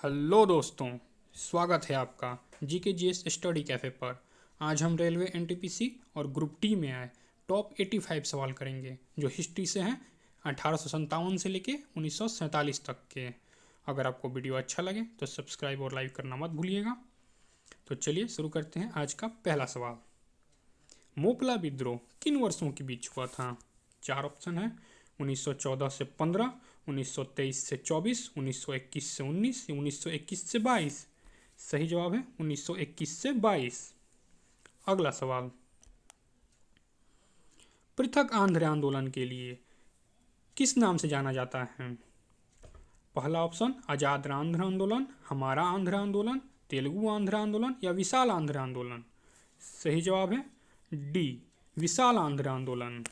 Hello दोस्तों, स्वागत है आपका GKGS स्टडी कैफ़े पर। आज हम रेलवे NTPC और ग्रुप टी में आए टॉप 85 सवाल करेंगे जो हिस्ट्री से हैं 1857 से लेके 1947 तक के। अगर आपको वीडियो अच्छा लगे तो सब्सक्राइब और लाइक करना मत भूलिएगा। तो चलिए शुरू करते हैं आज का पहला सवाल। मोपला विद्रोह किन वर्षों के बीच हुआ था? चार ऑप्शन है 1914 से 15, 1923 से 24, 1921 से 19, 1921 से 22। सही जवाब है 1921 से 22। अगला सवाल, पृथक आंध्र आंदोलन के लिए किस नाम से जाना जाता है? पहला ऑप्शन आजाद आंध्र आंदोलन, हमारा आंध्र आंदोलन, तेलुगु आंध्र आंदोलन या विशाल आंध्र आंदोलन। सही जवाब है डी, विशाल आंध्र आंदोलन।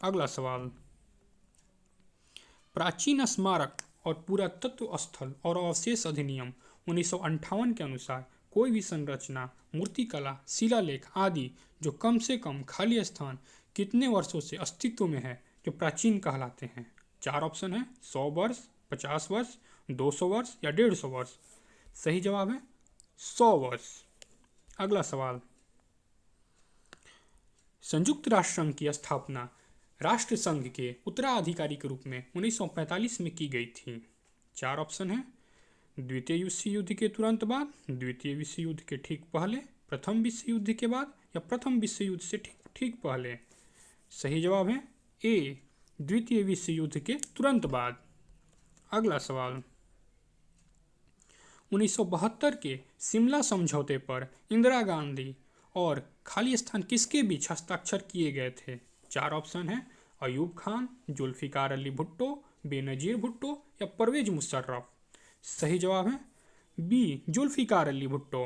अगला सवाल, प्राचीन स्मारक और पुरातत्व स्थल और अवशेष अधिनियम 1958 के अनुसार कोई भी संरचना, मूर्तिकला, शिलालेख आदि जो कम से कम खाली स्थान कितने वर्षों से अस्तित्व में है जो प्राचीन कहलाते हैं? चार ऑप्शन है 100 वर्ष, 50 वर्ष, 200 वर्ष या 150 वर्ष। सही जवाब है 100 वर्ष। अगला सवाल, संयुक्त राष्ट्र संघ की स्थापना राष्ट्र संघ के उत्तराधिकारी के रूप में 1945 में की गई थी। चार ऑप्शन है द्वितीय विश्व युद्ध के तुरंत बाद, द्वितीय विश्व युद्ध के ठीक पहले, प्रथम विश्व युद्ध के बाद या प्रथम विश्व युद्ध से ठीक पहले। सही जवाब है ए, द्वितीय विश्व युद्ध के तुरंत बाद। अगला सवाल, 1972 के शिमला समझौते पर इंदिरा गांधी और खाली स्थान किसके बीच हस्ताक्षर किए गए थे? चार ऑप्शन है अयूब खान, जुल्फिकार अली भुट्टो, बेनजीर भुट्टो या परवेज मुशर्रफ। सही जवाब है बी, जुल्फिकार अली भुट्टो।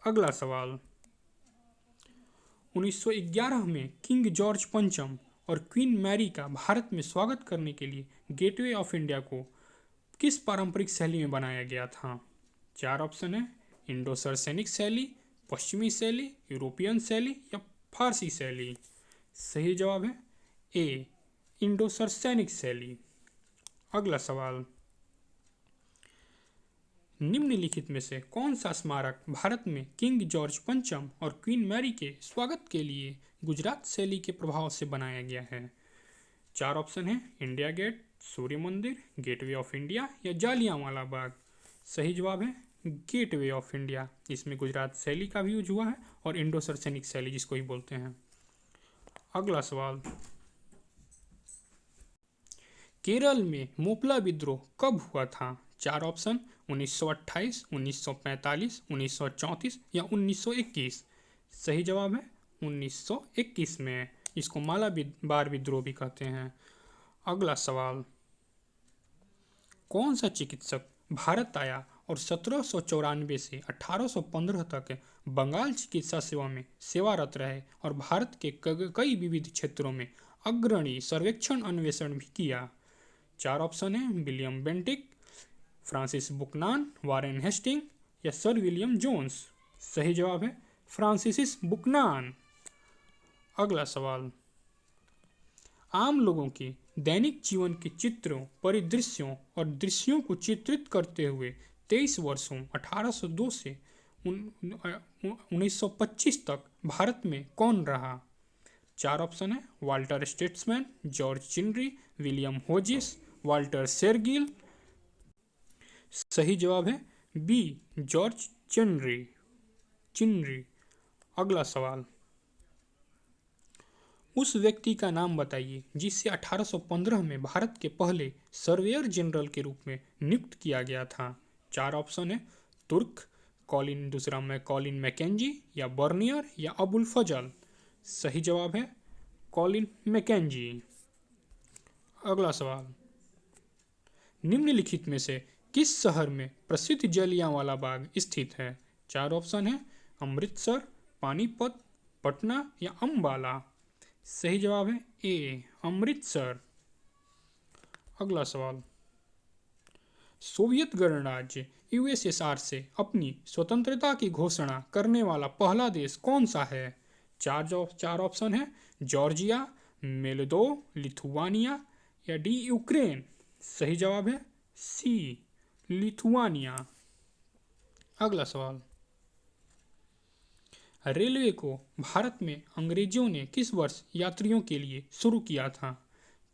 अगला सवाल, 1911 में किंग जॉर्ज पंचम और क्वीन मैरी का भारत में स्वागत करने के लिए गेटवे ऑफ इंडिया को किस पारंपरिक शैली में बनाया गया था? चार ऑप्शन है इंडो सरसैनिक शैली, पश्चिमी शैली, यूरोपियन शैली या फारसी शैली। सही जवाब है ए, इंडो सरसैनिक शैली। अगला सवाल, निम्नलिखित में से कौन सा स्मारक भारत में किंग जॉर्ज पंचम और क्वीन मैरी के स्वागत के लिए गुजरात शैली के प्रभाव से बनाया गया है? चार ऑप्शन है इंडिया गेट, सूर्य मंदिर, गेटवे ऑफ इंडिया या जालियांवाला बाग। सही जवाब है गेटवे ऑफ इंडिया। इसमें गुजरात शैली का भी यूज हुआ है और इंडो सरसैनिक शैली जिसको ही बोलते हैं। अगला सवाल, केरल में मोपला विद्रोह कब हुआ था? चार ऑप्शन 1928, 1945, 1934 या 1921। सही जवाब है 1921 में। इसको मालाबार विद्रोह भी कहते हैं। अगला सवाल, कौन सा चिकित्सक भारत आया और 1794 से 1815 तक बंगाल चिकित्सा सेवा में सेवारत रहे और भारत के कई विविध क्षेत्रों में अग्रणी सर्वेक्षण अन्वेषण भी किया? चार ऑप्शन है William Bentinck, Francis Buchanan, Warren Hastings या सर विलियम जोन्स। सही जवाब है फ्रांसिस बुकनान। अगला सवाल, आम लोगों के दैनिक जीवन के चित्रों, परिदृश्यों और दृश्यों को चित्रित करते हुए 23 वर्षों 1802 से 1925 तक भारत में कौन रहा? चार ऑप्शन है Walter Statesman, George Chinnery, William Hodges, Walter Shergil. सही जवाब है बी, जॉर्ज चिनरी। अगला सवाल, उस व्यक्ति का नाम बताइए जिसे 1815 में भारत के पहले सर्वेयर जनरल के रूप में नियुक्त किया गया था? चार ऑप्शन है तुर्क, कॉलिन दूसरा में कॉलिन मैकेंजी या बर्नियर या अबुल फजल। सही जवाब है कॉलिन मैकेंजी। अगला सवाल, निम्नलिखित में से किस शहर में प्रसिद्ध जलियांवाला बाग स्थित है? चार ऑप्शन है अमृतसर, पानीपत, पटना या अंबाला। सही जवाब है ए, अमृतसर। अगला सवाल, सोवियत गणराज्य USSR से अपनी स्वतंत्रता की घोषणा करने वाला पहला देश कौन सा है? चार ऑप्शन है जॉर्जिया, मोल्दोवा, लिथुआनिया या डी यूक्रेन। सही जवाब है सी, लिथुआनिया। अगला सवाल, रेलवे को भारत में अंग्रेजों ने किस वर्ष यात्रियों के लिए शुरू किया था?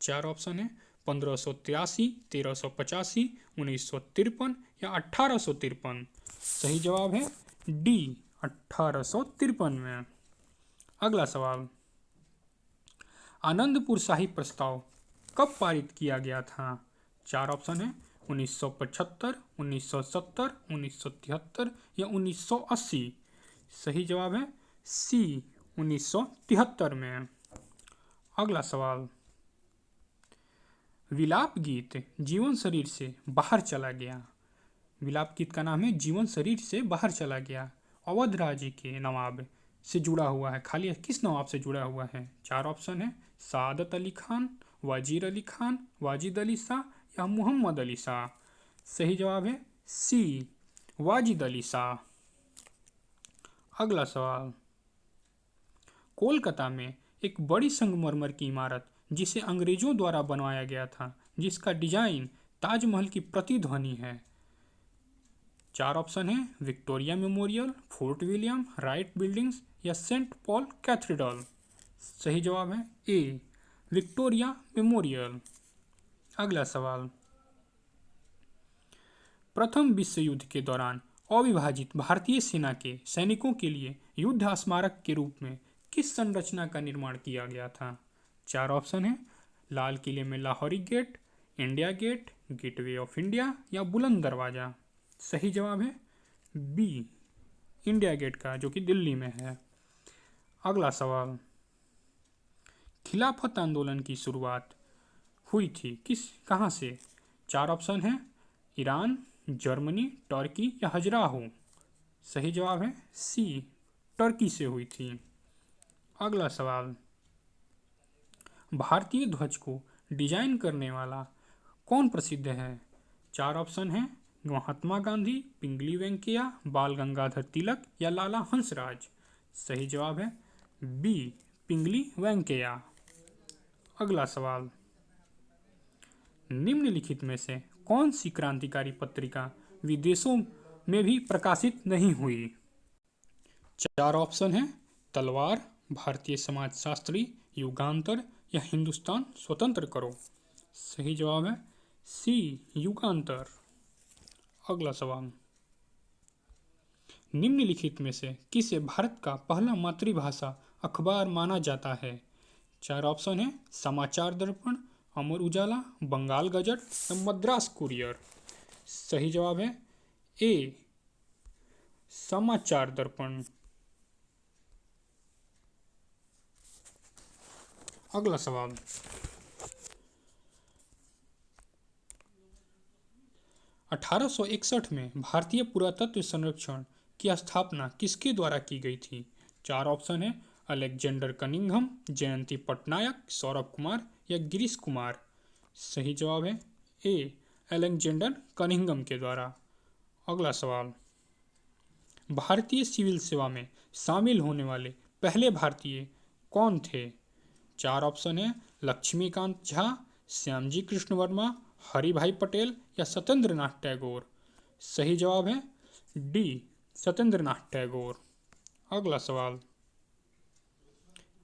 चार ऑप्शन है 1583, 1385, 1953 या 1853। सही जवाब है डी 1853 में। अगला सवाल, आनंदपुर साहिब प्रस्ताव कब पारित किया गया था? चार ऑप्शन है 1975, 1970, 1973 या 1980। सही जवाब है सी 1973 में। अगला सवाल, विलाप गीत जीवन शरीर से बाहर चला गया। विलाप गीत का नाम है जीवन शरीर से बाहर चला गया। अवध राज्य के नवाब से जुड़ा हुआ है, खाली किस नवाब से जुड़ा हुआ है? चार ऑप्शन है सादत अली खान, वजीर अली खान, वाजिद अली शाह या मोहम्मद अली शाह। सही जवाब है सी वाजिद अली शाह। अगला सवाल, कोलकाता में एक बड़ी संगमरमर की इमारत जिसे अंग्रेजों द्वारा बनवाया गया था, जिसका डिजाइन ताजमहल की प्रतिध्वनि है। चार ऑप्शन है Victoria memorial, fort William, right buildings या सेंट पॉल कैथेड्रल। सही जवाब है ए विक्टोरिया मेमोरियल। अगला सवाल, प्रथम विश्व युद्ध के दौरान अविभाजित भारतीय सेना के सैनिकों के लिए युद्ध स्मारक के रूप में किस संरचना का निर्माण किया गया था? चार ऑप्शन है लाल किले में Lahori gate, India gate, gateway of India या बुलंद दरवाजा। सही जवाब है बी इंडिया गेट का, जो कि दिल्ली में है। अगला सवाल, खिलाफत आंदोलन की शुरुआत हुई थी कहाँ से? चार ऑप्शन है ईरान, जर्मनी, टर्की या खजुराहो। सही जवाब है सी टर्की से हुई थी। अगला सवाल, भारतीय ध्वज को डिजाइन करने वाला कौन प्रसिद्ध है? चार ऑप्शन है महात्मा गांधी, पिंगली वेंकैया, बाल गंगाधर तिलक या लाला हंसराज। सही जवाब है बी पिंगली वेंकैया। अगला सवाल, निम्नलिखित में से कौन सी क्रांतिकारी पत्रिका विदेशों में भी प्रकाशित नहीं हुई? चार ऑप्शन है तलवार, भारतीय समाजशास्त्री, युगांतर या हिंदुस्तान स्वतंत्र करो। सही जवाब है सी युगांतर। अगला सवाल, निम्नलिखित में से किसे भारत का पहला मातृभाषा अखबार माना जाता है? चार ऑप्शन है समाचार दर्पण, अमर उजाला, बंगाल गजट या मद्रास कुरियर। सही जवाब है ए समाचार दर्पण। अगला सवाल, अठारह में भारतीय पुरातत्व संरक्षण की स्थापना किसके द्वारा की गई थी? चार ऑप्शन है अलेक्जेंडर कनिंघम, जयंती पटनायक, सौरभ कुमार या गिरीश कुमार। सही जवाब है ए अलेक्जेंडर कनिंघम के द्वारा। अगला सवाल, भारतीय सिविल सेवा में शामिल होने वाले पहले भारतीय कौन थे? चार ऑप्शन है लक्ष्मीकांत झा, श्यामजी कृष्ण वर्मा, हरिभाई पटेल या सत्येंद्र नाथ टैगोर। सही जवाब है डी सत्येंद्र नाथ टैगोर। अगला सवाल,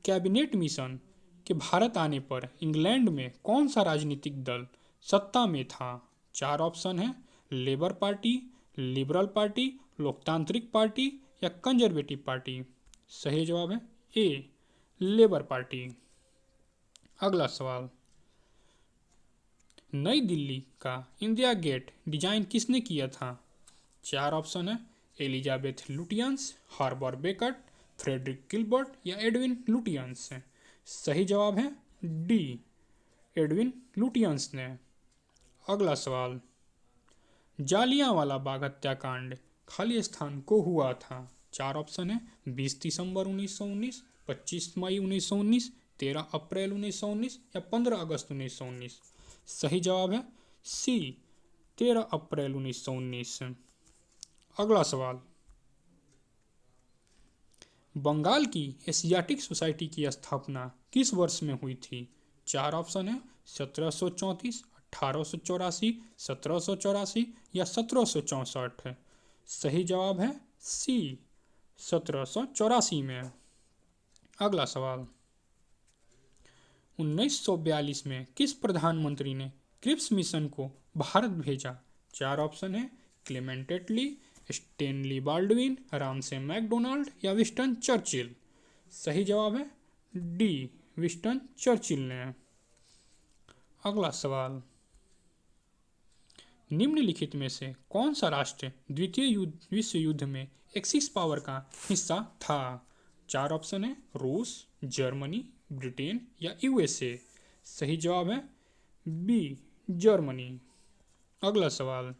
कैबिनेट मिशन के भारत आने पर इंग्लैंड में कौन सा राजनीतिक दल सत्ता में था? चार ऑप्शन है लेबर पार्टी, लिबरल पार्टी, लोकतांत्रिक पार्टी या कंजर्वेटिव पार्टी। सही जवाब है ए लेबर पार्टी। अगला सवाल, नई दिल्ली का इंडिया गेट डिजाइन किसने किया था? चार ऑप्शन है Elizabeth Lutyens, Herbert Baker, Frederick Gilbert या एडविन लुटियंस। सही जवाब है डी एडविन लुटियंस ने। अगला सवाल, जालियांवाला बाग हत्याकांड खाली स्थान को हुआ था? चार ऑप्शन है 20 दिसंबर 1919, 25 मई 1919, 13 अप्रैल 1919 या 15 अगस्त 1919। सही जवाब है सी 13 अप्रैल 1919। अगला सवाल, बंगाल की एशियाटिक सोसाइटी की स्थापना किस वर्ष में हुई थी? चार ऑप्शन है 1734, 1884, 1784 या 1764 है। सही जवाब है सी, 1784 में। अगला सवाल, 1942 में किस प्रधानमंत्री ने क्रिप्स मिशन को भारत भेजा? चार ऑप्शन है, क्लेमेंट एटली, स्टेनली बाल्डविन, रामसे मैकडोनाल्ड या विस्टन चर्चिल। सही जवाब है डी, विस्टन चर्चिल ने। अगला सवाल, निम्नलिखित में से कौन सा राष्ट्र द्वितीय विश्व युद्ध में एक्सिस पावर का हिस्सा था? चार ऑप्शन है, रूस, जर्मनी, ब्रिटेन या यूएसए। सही जवाब है बी, जर्मनी। अगला सवाल,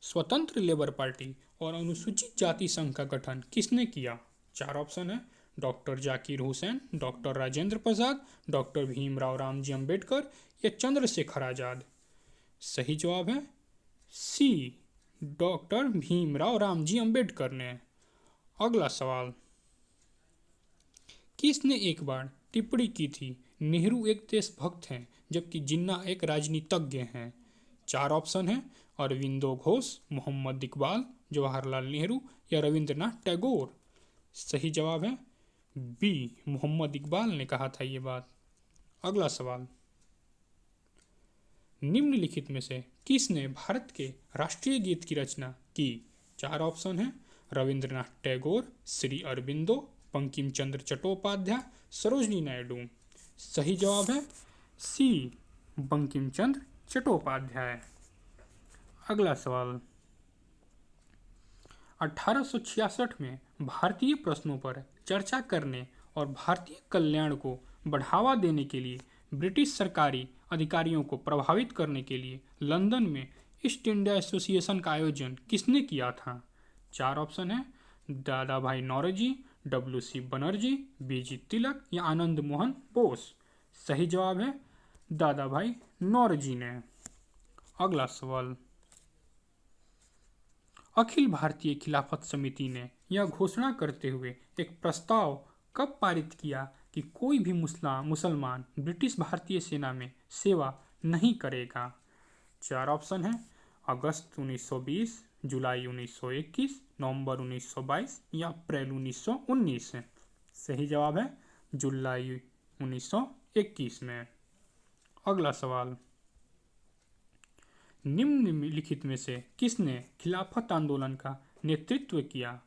स्वतंत्र लेबर पार्टी और अनुसूचित जाति संघ का गठन किसने किया? चार ऑप्शन है, doctor Zakir Hussain, doctor Rajendra Prasad, doctor Bhimrao Ramji Ambedkar या चंद्रशेखर आजाद। सही जवाब है सी, डॉक्टर भीमराव रामजी अंबेडकर ने। अगला सवाल, किसने एक बार टिप्पणी की थी नेहरू एक देशभक्त हैं जबकि जिन्ना एक राजनीतिज्ञ हैं? चार ऑप्शन है, अरविंदो घोष, मोहम्मद इकबाल, जवाहरलाल नेहरू या रविंद्रनाथ टैगोर। सही जवाब है बी, मोहम्मद इकबाल ने कहा था ये बात। अगला सवाल, निम्नलिखित में से किसने भारत के राष्ट्रीय गीत की रचना की? चार ऑप्शन है, रविंद्रनाथ टैगोर, श्री अरबिंदो, बंकिम चंद्र चट्टोपाध्याय, सरोजनी नायडू। सही जवाब है सी, बंकिम चंद्र चट्टोपाध्याय। अगला सवाल, 1866 में भारतीय प्रश्नों पर चर्चा करने और भारतीय कल्याण को बढ़ावा देने के लिए ब्रिटिश सरकारी अधिकारियों को प्रभावित करने के लिए लंदन में ईस्ट इंडिया एसोसिएशन का आयोजन किसने किया था? चार ऑप्शन है, दादा भाई नौरोजी, WC बनर्जी, BG तिलक या आनंद मोहन बोस। सही जवाब है दादा भाई नौरोजी ने। अगला सवाल, अखिल भारतीय खिलाफत समिति ने यह घोषणा करते हुए एक प्रस्ताव कब पारित किया कि कोई भी मुसलमान ब्रिटिश भारतीय सेना में सेवा नहीं करेगा? चार ऑप्शन है, अगस्त 1920, जुलाई 1921, नवंबर 1922 या अप्रैल 1919। सही जवाब है जुलाई 1921 में। अगला सवाल, निम्नलिखित में से किसने खिलाफत आंदोलन का नेतृत्व किया?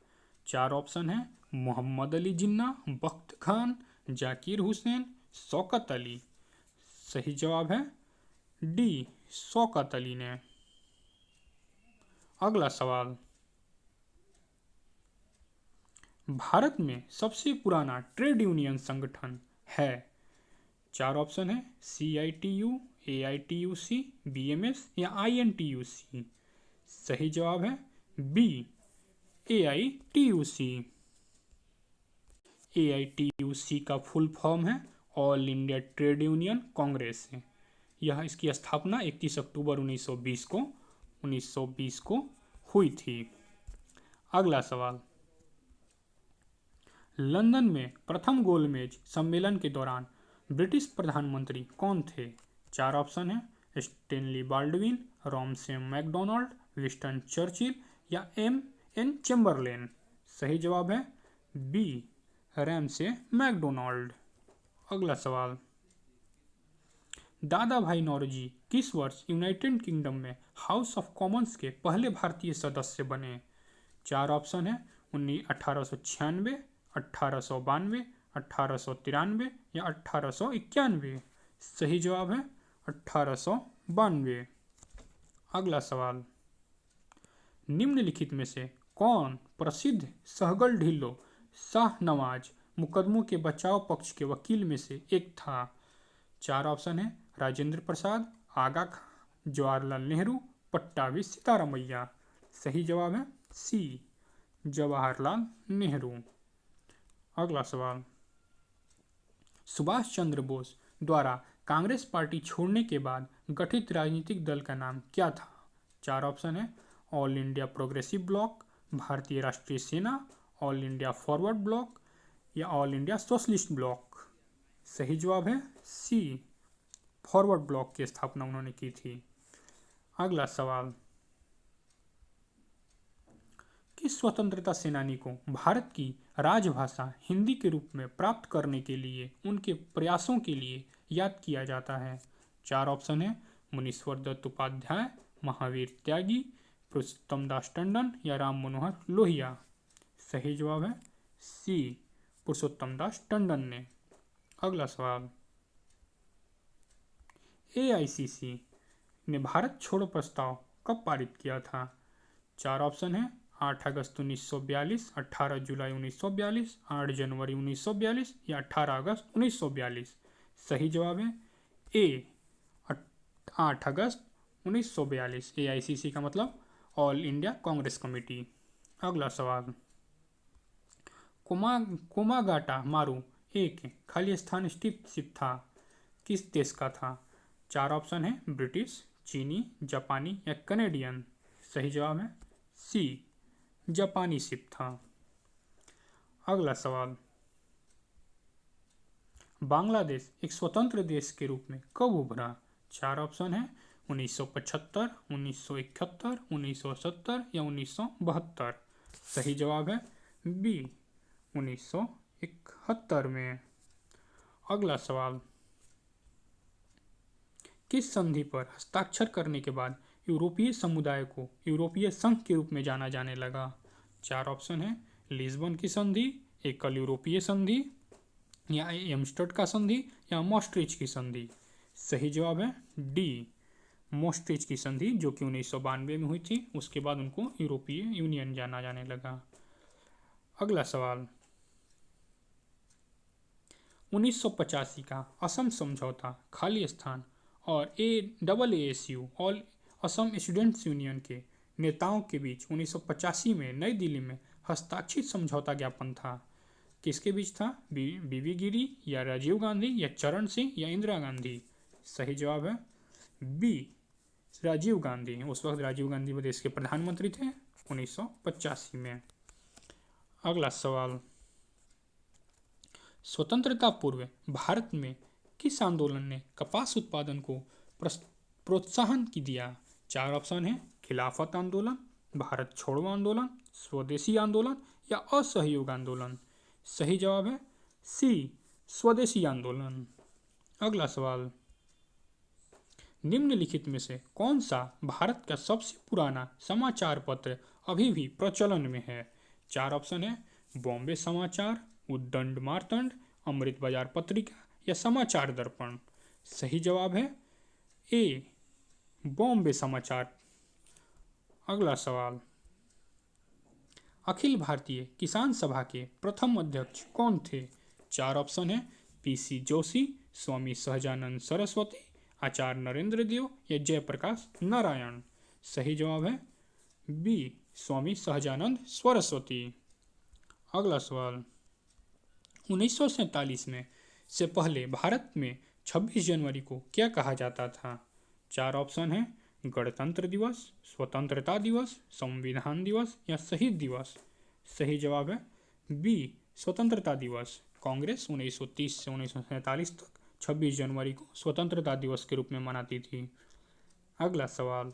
चार ऑप्शन है, मोहम्मद अली जिन्ना, बख्त खान, जाकिर हुसैन, शौकत अली। सही जवाब है डी, शौकत अली ने। अगला सवाल, भारत में सबसे पुराना ट्रेड यूनियन संगठन है? चार ऑप्शन है, CITU, AITUC, BMS या INTUC। सही जवाब है बी, AITUC। AITUC का फुल फॉर्म है all India trade union Congress है। यह इसकी स्थापना 31 अक्टूबर 1920 को हुई थी। अगला सवाल, लंदन में प्रथम गोलमेज सम्मेलन के दौरान ब्रिटिश प्रधानमंत्री कौन थे? चार ऑप्शन है, Stanley Baldwin, Ramsay McDonald, Winston Churchill या MN चेम्बरलेन। सही जवाब है बी, रामसे मैकडोनाल्ड। अगला सवाल, दादा भाई नौरोजी किस वर्ष यूनाइटेड किंगडम में हाउस ऑफ कॉमन्स के पहले भारतीय सदस्य बने? चार ऑप्शन है, 1896, 1892, 1893 या 1891। सही जवाब है 1892। अगला सवाल, निम्नलिखित में से कौन प्रसिद्ध सहगल ढिल्लो शाहनवाज मुकदमों के बचाव पक्ष के वकील में से एक था? चार ऑप्शन है, राजेंद्र प्रसाद, आगा खां, जवाहरलाल नेहरू, पट्टाभी सीतारामैया। सही जवाब है सी, जवाहरलाल नेहरू। अगला सवाल, सुभाष चंद्र बोस द्वारा कांग्रेस पार्टी छोड़ने के बाद गठित राजनीतिक दल का नाम क्या था? चार ऑप्शन है, ऑल इंडिया प्रोग्रेसिव ब्लॉक, भारतीय राष्ट्रीय सेना, ऑल इंडिया फॉरवर्ड ब्लॉक या ऑल इंडिया सोशलिस्ट ब्लॉक। सही जवाब है सी, फॉरवर्ड ब्लॉक की स्थापना उन्होंने की थी। अगला सवाल, किस स्वतंत्रता सेनानी को भारत की राजभाषा हिंदी के रूप में प्राप्त करने के लिए उनके प्रयासों के लिए याद किया जाता है? 4 ऑप्शन है, मुनीश्वर दत्त उपाध्याय, महावीर त्यागी, पुरुषोत्तम दास टंडन या राम मनोहर लोहिया। सही जवाब है सी, पुरुषोत्तम दास टंडन ने। अगला सवाल, AICC ने भारत छोड़ो प्रस्ताव कब पारित किया था? 4 ऑप्शन है, 8 अगस्त 1942, 18 जुलाई 1942, 8 जनवरी 1942 या 18 अगस्त 1942। सही जवाब है ए, 8 अगस्त 1942। AICC का मतलब ऑल इंडिया कांग्रेस कमेटी। अगला सवाल, कोमागाटा मारू एक खालिस्तान स्थित था, किस देश का था? 4 ऑप्शन है, ब्रिटिश, चीनी, जापानी या कनेडियन। सही जवाब है सी, जापानी शिप था। अगला सवाल, बांग्लादेश एक स्वतंत्र देश के रूप में कब उभरा? 4 ऑप्शन है, 1975, 1971, 1970 या 1972। सही जवाब है बी, 1971 में। अगला सवाल, किस संधि पर हस्ताक्षर करने के बाद यूरोपीय समुदाय को यूरोपीय संघ के रूप में जाना जाने लगा? 4 ऑप्शन है, लिस्बन की संधि, एकल यूरोपीय संधि या एम्स्टर्ड का संधि या मॉस्ट्रिच की संधि। सही जवाब है डी, मॉस्ट्रिच की संधि, जो कि 1992 में हुई थी। उसके बाद उनको यूरोपीय यूनियन जाना जाने लगा। अगला सवाल, 1985 का असम समझौता खालिस्तान और AASU all Assam students union के नेताओं के बीच 1985 में नई दिल्ली में हस्ताक्षरित समझौता ज्ञापन था। किसके बीच था? बीबी गिरी या राजीव गांधी या चरण सिंह या इंदिरा गांधी। सही जवाब है बी, राजीव गांधी। उस वक्त राजीव गांधी देश के प्रधानमंत्री थे 1985 में। अगला सवाल, स्वतंत्रता पूर्व भारत में किस आंदोलन ने कपास उत्पादन को प्रोत्साहन की दिया? 4 ऑप्शन है, खिलाफत आंदोलन, भारत छोड़ो आंदोलन, स्वदेशी आंदोलन या असहयोग आंदोलन। सही जवाब है सी, स्वदेशी आंदोलन। अगला सवाल, निम्नलिखित में से कौन सा भारत का सबसे पुराना समाचार पत्र अभी भी प्रचलन में है? 4 ऑप्शन है, बॉम्बे समाचार, उद्दंड मार्तंड, अमृत बाजार पत्रिका या समाचार दर्पण। सही जवाब है ए, बॉम्बे समाचार। अगला सवाल, अखिल भारतीय किसान सभा के प्रथम अध्यक्ष कौन थे? 4 ऑप्शन है, PC जोशी, स्वामी सहजानंद सरस्वती, आचार्य नरेंद्र देव या जयप्रकाश नारायण। सही जवाब है बी, स्वामी सहजानंद सरस्वती। अगला सवाल, 1947 में से पहले भारत में 26 जनवरी को क्या कहा जाता था? 4 ऑप्शन है, गणतंत्र दिवस, स्वतंत्रता दिवस, संविधान दिवस या शहीद दिवस। सही जवाब है बी, स्वतंत्रता दिवस। कांग्रेस 1930 से 1947 तक 26 जनवरी को स्वतंत्रता दिवस के रूप में मनाती थी। अगला सवाल,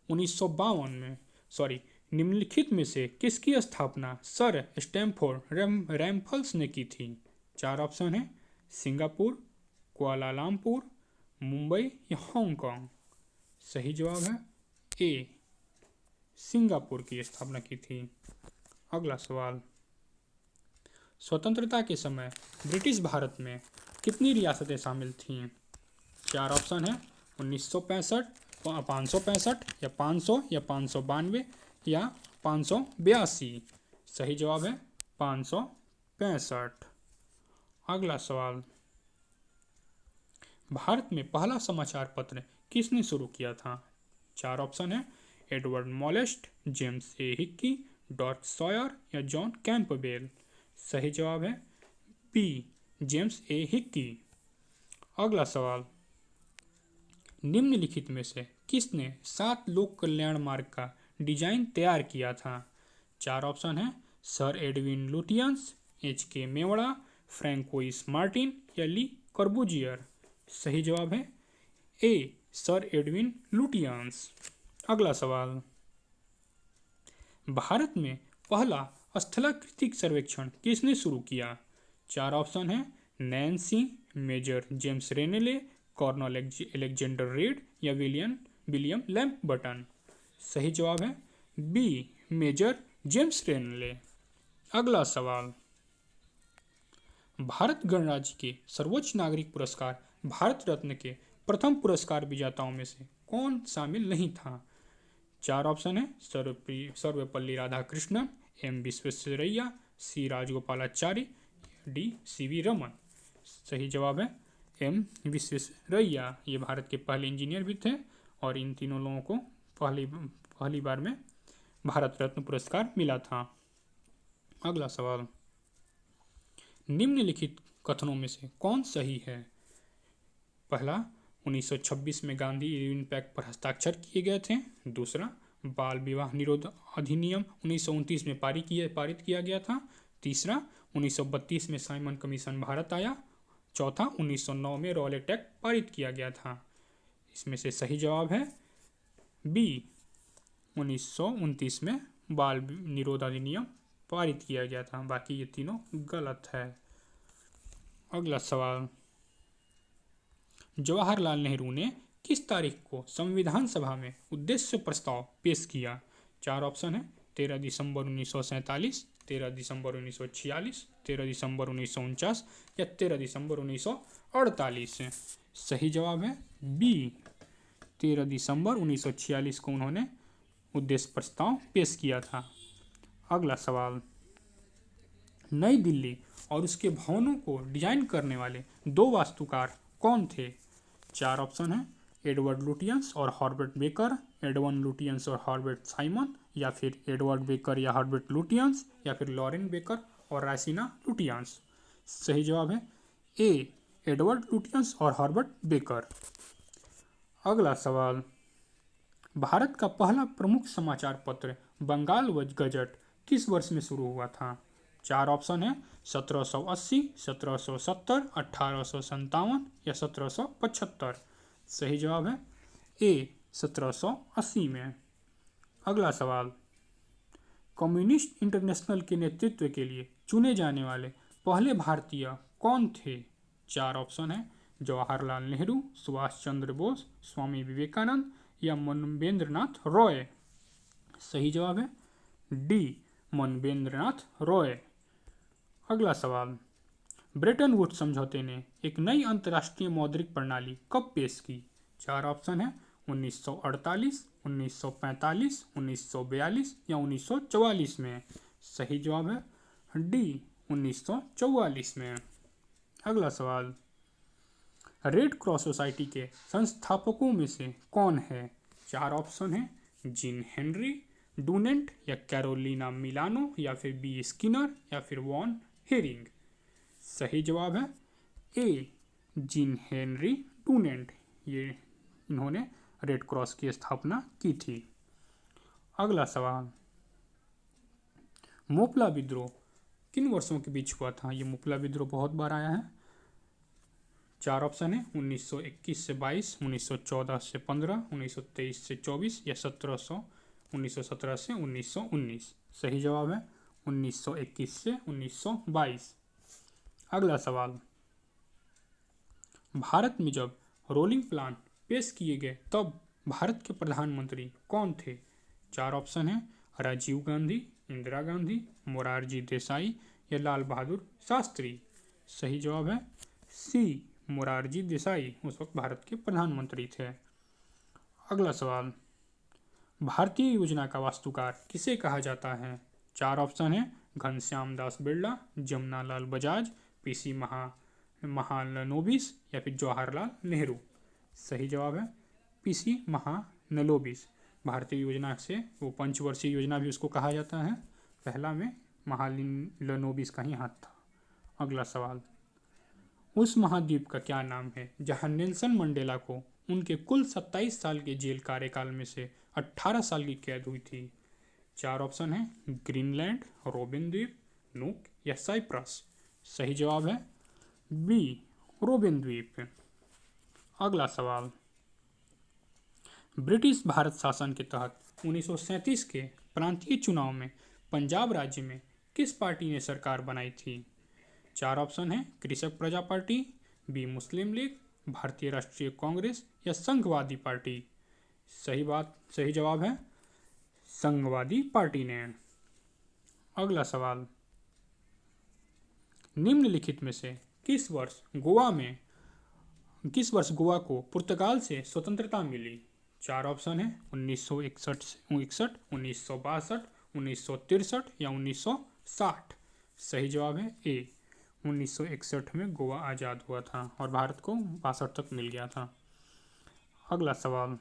1952 में निम्नलिखित में से किसकी स्थापना सर स्टैमफोर्ड रैम्फल्स ने की थी? 4 ऑप्शन है, सिंगापुर, कुआलालंपुर, मुंबई या हांगकांग। सही जवाब है ए, सिंगापुर की स्थापना की थी। अगला सवाल, स्वतंत्रता के समय ब्रिटिश भारत में कितनी रियासतें शामिल थीं? 4 ऑप्शन है, 1965, 565 या 500 या 592 या 582। सही जवाब है 565। अगला सवाल, भारत में पहला समाचार पत्र किसने शुरू किया था? 4 ऑप्शन है, एडवर्ड मोलेस्ट, जेम्स ए हिक्की, डॉर्थ सॉयर या जॉन कैंपबेल। सही जवाब है बी, जेम्स ए हिक्की। अगला सवाल, निम्नलिखित में से किसने 7 लोक कल्याण मार्ग का डिजाइन तैयार किया था? 4 ऑप्शन है, sir Edwin Lutyens, HK Mewada, Francois Martin या ली कर्बूजियर। सही जवाब है ए सर एडविन लुटियंस। अगला सवाल, भारत में पहला स्थलाकृतिक सर्वेक्षण किसने शुरू किया? चार ऑप्शन है, Nancy, Major James Rennell, colonel Alexander Reid या विलियम लैम्पबटन। सही जवाब है बी मेजर जेम्स रेनेले। अगला सवाल, भारत गणराज्य के सर्वोच्च नागरिक पुरस्कार भारत रत्न के प्रथम पुरस्कार विजेताओं में से कौन शामिल नहीं था? चार ऑप्शन है, Sarvepalli Radhakrishnan, M Visvesvaraya, C Rajagopalachari, D C V Raman. सही जवाब है एम विश्वेश्वरैया। ये भारत के पहले इंजीनियर भी थे और इन तीनों लोगों को पहली बार में भारत रत्न पुरस्कार मिला था। अगला सवाल, निम्नलिखित कथनों में से कौन सही है? पहला, 1926 में गांधी इरविन पैक्ट पर हस्ताक्षर किए गए थे। दूसरा, बाल विवाह निरोध अधिनियम 1929 में पारित किया गया था। तीसरा, 1932 में साइमन कमीशन भारत आया। चौथा, 1909 में रॉलेट एक्ट पारित किया गया था। इसमें से सही जवाब है बी 1929 में बाल निरोध अधिनियम पारित किया गया था। बाकी ये तीनों गलत है। अगला सवाल, जवाहरलाल नेहरू ने किस तारीख को संविधान सभा में उद्देश्य प्रस्ताव पेश किया? चार ऑप्शन है, 13 दिसंबर 1947, 13 दिसंबर 1946, 13 दिसंबर 1949 या 13 दिसंबर 1948। सही जवाब है बी 13 दिसंबर 1946 को उन्होंने उद्देश्य प्रस्ताव पेश किया था। अगला सवाल, नई दिल्ली और उसके भवनों को डिजाइन करने वाले दो वास्तुकार कौन थे? चार ऑप्शन है, एडवर्ड लुटियंस और हॉर्बर्ट बेकर, एडवन लुटियंस और हॉर्बर्ट साइमन, या फिर एडवर्ड बेकर या हॉर्बर्ट लुटियंस, या फिर लॉरेन बेकर और रासिना लुटियंस। सही जवाब है ए एडवर्ड लुटियंस और हॉर्बर्ट बेकर। अगला सवाल, भारत का पहला प्रमुख समाचार पत्र बंगाल गजट किस वर्ष में शुरू हुआ था? चार ऑप्शन है, 1780, 1770, 1857 या 1775। सही जवाब है ए 1780 में। अगला सवाल, कम्युनिस्ट इंटरनेशनल के नेतृत्व के लिए चुने जाने वाले पहले भारतीय कौन थे? चार ऑप्शन है, जवाहरलाल नेहरू, सुभाष चंद्र बोस, स्वामी विवेकानंद या मनवेंद्रनाथ रॉय। सही जवाब है डी मनवेंद्रनाथ रॉय। अगला सवाल, ब्रेटन वुड्स समझौते ने एक नई अंतर्राष्ट्रीय मौद्रिक प्रणाली कब पेश की? चार ऑप्शन है, 1948, 1945, 1942 या 1944 में। सही जवाब है डी 1944 में। अगला सवाल, रेड क्रॉस सोसाइटी के संस्थापकों में से कौन है? चार ऑप्शन है, जीन हेनरी डूनेंट या कैरोलिना मिलानो या फिर बी स्किनर या फिर वॉन हेरिंग। सही जवाब है ए जीन हेनरी डूनेंट। ये इन्होंने रेड क्रॉस की स्थापना की थी। अगला सवाल, मोपला विद्रोह किन वर्षों के बीच हुआ था? ये मोपला विद्रोह बहुत बार आया है। चार ऑप्शन है, 1921 से 22, 1914 से 15, 1923 से 24 या 1917 से 1919। सही जवाब है 1921 से 1922। अगला सवाल, भारत में जब रोलिंग प्लान पेश किए गए तब भारत के प्रधानमंत्री कौन थे? चार ऑप्शन है, राजीव गांधी, इंदिरा गांधी, मोरारजी देसाई या लाल बहादुर शास्त्री। सही जवाब है सी मोरारजी देसाई उस वक्त भारत के प्रधानमंत्री थे। अगला सवाल, भारतीय योजना का वास्तुकार किसे कहा जाता है? चार ऑप्शन है, घनश्याम दास बिरला, जमनालाल बजाज, पीसी महालनोबिस या फिर जवाहरलाल नेहरू। सही जवाब है पीसी महालनोबिस। भारतीय योजना से वो पंचवर्षीय योजना भी उसको कहा जाता है। पहला में महालनोबिस का ही हाथ था। अगला सवाल, उस महाद्वीप का क्या नाम है जहां नेल्सन मंडेला को उनके कुल 27 साल के जेल कार्यकाल में से 18 साल की कैद हुई थी? चार ऑप्शन है, ग्रीनलैंड, रोबिन द्वीप, नूक या साइप्रस। सही जवाब है बी रोबेन द्वीप। अगला सवाल, ब्रिटिश भारत शासन के तहत 1937 के प्रांतीय चुनाव में पंजाब राज्य में किस पार्टी ने सरकार बनाई थी? चार ऑप्शन है, कृषक प्रजा पार्टी, बी मुस्लिम लीग, भारतीय राष्ट्रीय कांग्रेस या संघवादी पार्टी। सही जवाब है संघवादी पार्टी ने। अगला सवाल, निम्नलिखित में से किस वर्ष गोवा को पुर्तगाल से स्वतंत्रता मिली? चार ऑप्शन है, 1961 से 61, 1962, 1963 या 1960। सही जवाब है ए, 1961 में गोवा आज़ाद हुआ था और भारत को 62 तक मिल गया था। अगला सवाल,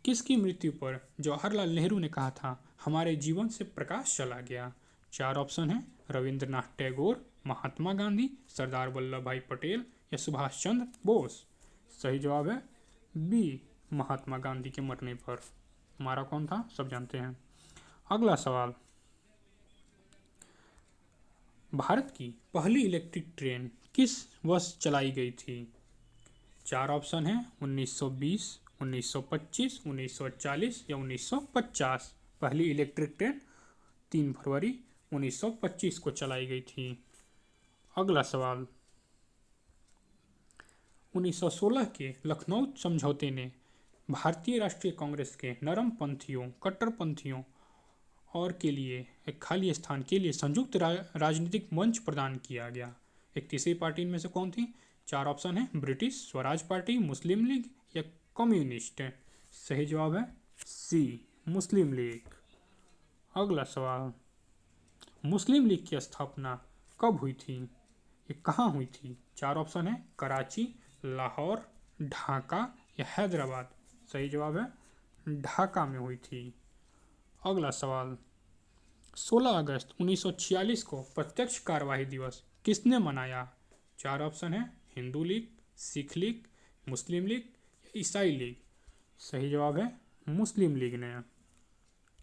किसकी मृत्यु पर जवाहरलाल नेहरू ने कहा था हमारे जीवन से प्रकाश चला गया? चार ऑप्शन है, रविंद्रनाथ टैगोर, महात्मा गांधी, सरदार वल्लभ भाई पटेल या सुभाष चंद्र बोस। सही जवाब है बी, महात्मा गांधी के मरने पर। हमारा कौन था सब जानते हैं। अगला सवाल, भारत की पहली इलेक्ट्रिक ट्रेन किस वर्ष चलाई गई थी? चार ऑप्शन है, 1920, 1925, 1940 या 1950। पहली इलेक्ट्रिक ट्रेन 3 फरवरी 1925 को चलाई गई थी। अगला सवाल, 1916 के लखनऊ समझौते ने भारतीय राष्ट्रीय कांग्रेस के नरम पंथियों, कट्टरपंथियों और के लिए एक खाली स्थान के लिए संयुक्त राजनीतिक मंच प्रदान किया गया। एक तीसरी पार्टी इनमें से कौन थी? चार ऑप्शन है, ब्रिटिश स्वराज पार्टी, मुस्लिम लीग या कम्युनिस्ट। सही जवाब है सी, मुस्लिम लीग। अगला सवाल, मुस्लिम लीग की स्थापना कब हुई थी? ये कहाँ हुई थी? चार ऑप्शन है, कराची, लाहौर, ढाका या हैदराबाद। सही जवाब है ढाका में हुई थी। अगला सवाल, 16 अगस्त 1946 को प्रत्यक्ष कार्यवाही दिवस किसने मनाया? चार ऑप्शन है, हिंदू लीग, सिख लीग, मुस्लिम लीग, ईसाई लीग। सही जवाब है मुस्लिम लीग ने।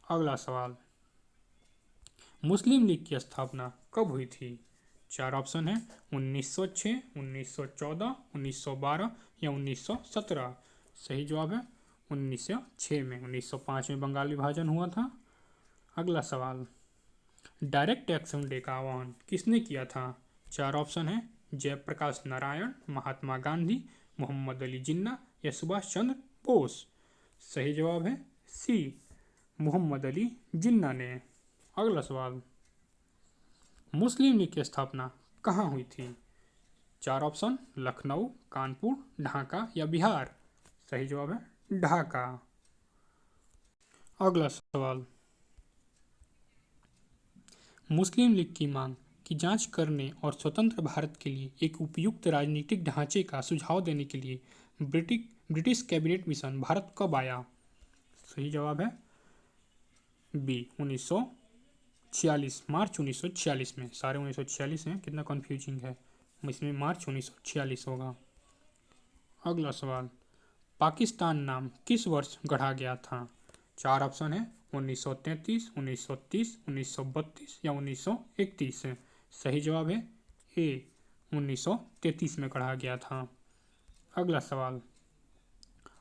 अगला सवाल, मुस्लिम लीग की स्थापना कब हुई थी? चार ऑप्शन है, 1906, 1914, 1912 या 1917। सही जवाब है 1906 में। 1905 में बंगाल विभाजन हुआ था। अगला सवाल, डायरेक्ट टैक्सेशन डे का आह्वान किसने किया था? चार ऑप्शन है, जयप्रकाश नारायण, महात्मा गांधी, मोहम्मद अली जिन्ना या सुभाष चंद्र बोस। सही जवाब है सी, मोहम्मद अली जिन्ना ने। अगला सवाल, मुस्लिम लीग की स्थापना कहाँ हुई थी? चार ऑप्शन, लखनऊ, कानपुर, ढाका या बिहार। सही जवाब है ढाका। अगला सवाल, मुस्लिम लीग की मांग की जांच करने और स्वतंत्र भारत के लिए एक उपयुक्त राजनीतिक ढांचे का सुझाव देने के लिए ब्रिटिश कैबिनेट मिशन भारत कब आया? सही जवाब है बी, 1946, मार्च 1946 में। सारे 1946 हैं, कितना कन्फ्यूजिंग है, इसमें मार्च 1946 होगा। अगला सवाल, पाकिस्तान नाम किस वर्ष गढ़ा गया था? चार ऑप्शन है, 1933, 1930, 1932 या 1931। सही जवाब है ए, 1933 में गढ़ा गया था। अगला सवाल,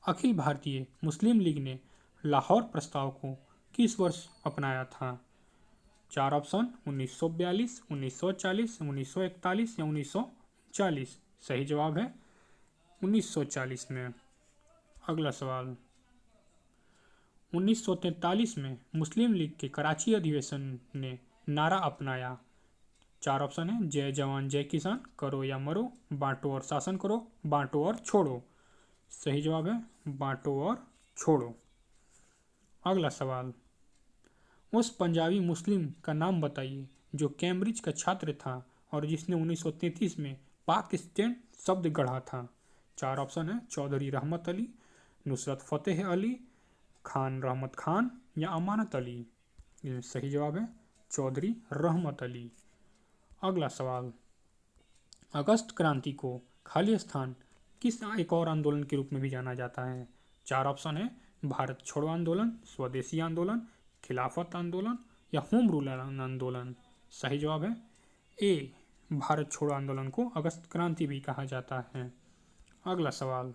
अखिल भारतीय मुस्लिम लीग ने लाहौर प्रस्ताव को किस वर्ष अपनाया था? चार ऑप्शन, 1942, 1940, 1941 या 1940। सही जवाब है 1940 में। अगला सवाल, 1943 में मुस्लिम लीग के कराची अधिवेशन ने नारा अपनाया। चार ऑप्शन है, जय जवान जय किसान, करो या मरो, बांटो और शासन करो, बांटो और छोड़ो। सही जवाब है बांटो और छोड़ो। अगला सवाल, उस पंजाबी मुस्लिम का नाम बताइए जो कैम्ब्रिज का छात्र था और जिसने 1933 में पाक स्टैंड शब्द गढ़ा था। चार ऑप्शन है, चौधरी रहमत अली, नुसरत फ़तेह अली, खान रहमत खान या अमानत अली। ये सही जवाब है चौधरी रहमत अली। अगला सवाल, अगस्त क्रांति को खाली स्थान किस एक और आंदोलन के रूप में भी जाना जाता है? चार ऑप्शन है, भारत छोड़ो आंदोलन, स्वदेशी आंदोलन, खिलाफत आंदोलन या होम रूल आंदोलन। सही जवाब है ए, भारत छोड़ो आंदोलन को अगस्त क्रांति भी कहा जाता है। अगला सवाल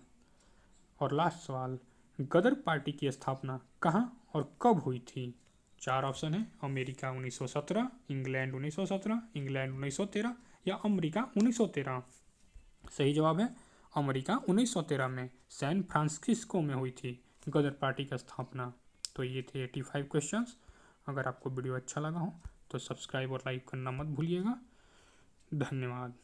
और लास्ट सवाल, गदर पार्टी की स्थापना कहाँ और कब हुई थी? 4 ऑप्शन है, अमेरिका 1917, इंग्लैंड 1917, इंग्लैंड 1913 या अमेरिका 1913। सही जवाब है अमेरिका 1913 में सैन फ्रांसिस्को में हुई थी गदर पार्टी की स्थापना। तो ये थे 85 क्वेश्चंस। अगर आपको वीडियो अच्छा लगा हो तो सब्सक्राइब और लाइक करना मत भूलिएगा। धन्यवाद।